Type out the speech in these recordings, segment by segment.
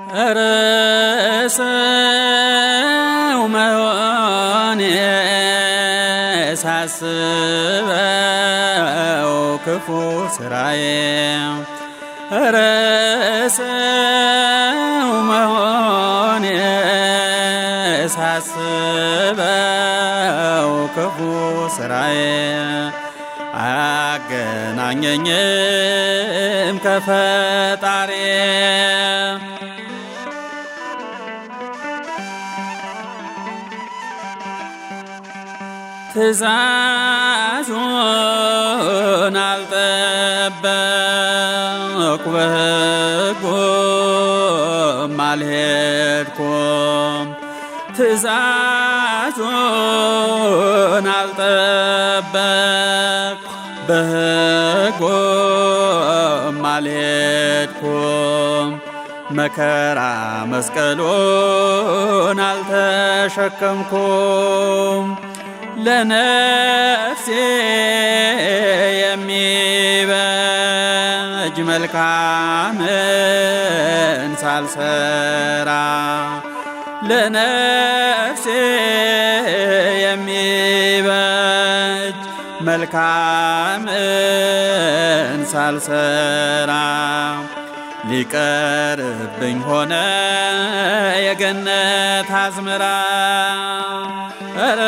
ኧረ ሰው መሆኔ ሳስበው ክፉ ስራዬ ኧረ ሰው መሆኔ ሳስበው ክፉ ስራዬ አያገናኘኝም ከፈጣሪ ትእዛዙን አልጠበቅኩ በሕጉም አልሄድኩም ትእዛዙን አልጠበቅኩ በሕጉም አልሄድኩም መከራ መስቀሉን አልተሸከምኩም ለነፍሴ የሚበጅ መልካምን ሳልሰራ ለነፍሴ የሚበጅ መልካምን ሳልሰራ ሊቀርብኝ ሆነ የገነት አዝመራ ኧረ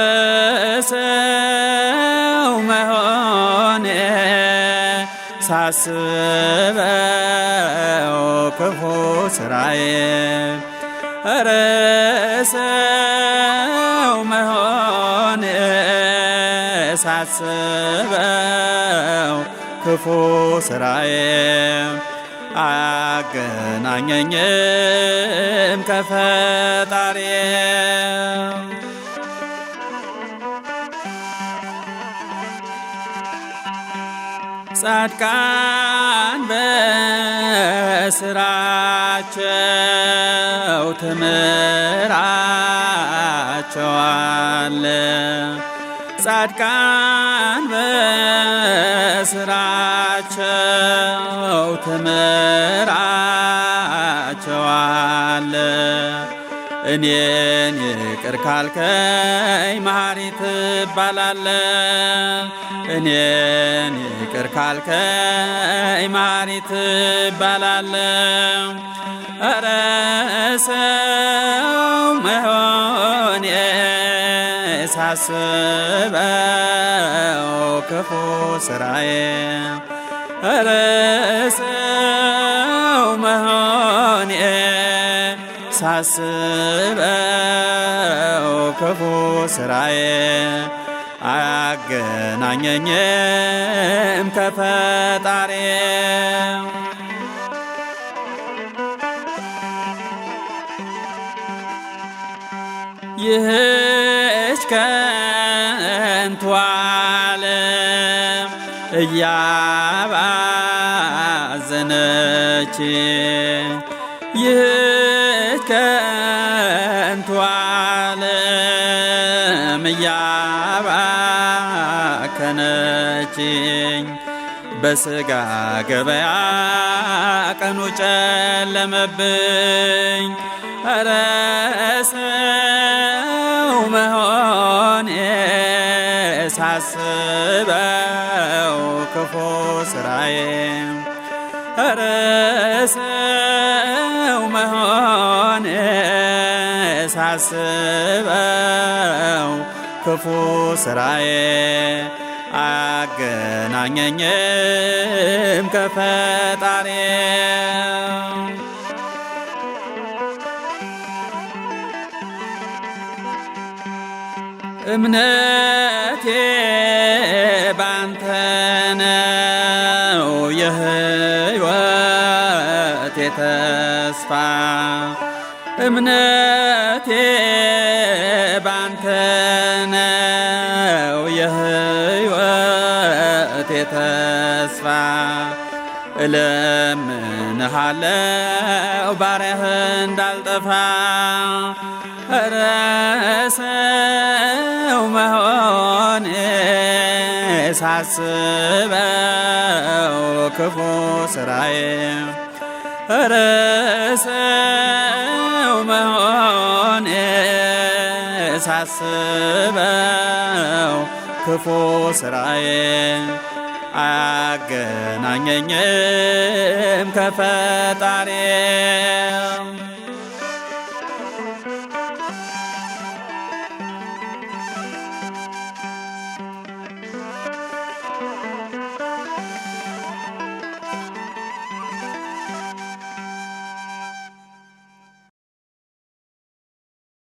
ሰው መሆኔ ሳስበው ክፉ ስራዬ ኧረ ሰው መሆኔ ሳስበው ክፉ ስራዬ አያገናኘኝም ከፈጣሪ ጻድቃን በስራቸው ትምራቸዋለ ጻድቃን በስራቸው ትምራቸዋለ እኔን ይቅር ካልከኝ መሐሪ ትባላለ እኔን ይቅር ካልከኝ መሐሪ ትባላለ ኧረ ሰው መሆኔ ሳስበው ክፉ ስራዬ ኧረ ሰው መሆኔ ሳስበው ክፉ ስራዬ አያገናኘኝም ከፈጣሪ ይህች ከንቱ ዓለም እያባዘነች ይህች ከንቱ ዓለም እያባከነችኝ በሥጋ ገበያ ቀኑ ጨለመብኝ ኧረ ሰው መሆኔ ሳስበው ክፉ ስራዬ ኧረ ሰው መሆኔ ሳስበው ክፉ ስራዬ አያገናኘኝም ከፈጣሪ እምነቴ ባንተ ነው የሕይወቴ ተስፋ እምነቴ ባንተ ነው የሕይወቴ ተስፋ እለምንሃለው ባሪያህ እንዳልጠፋ ኧረ ሰው መሆኔ ሳስበው ክፉ ስራዬ ኧረ ሳስበው ክፉ ስራዬ አያገናኘኝም ከፈጣሪ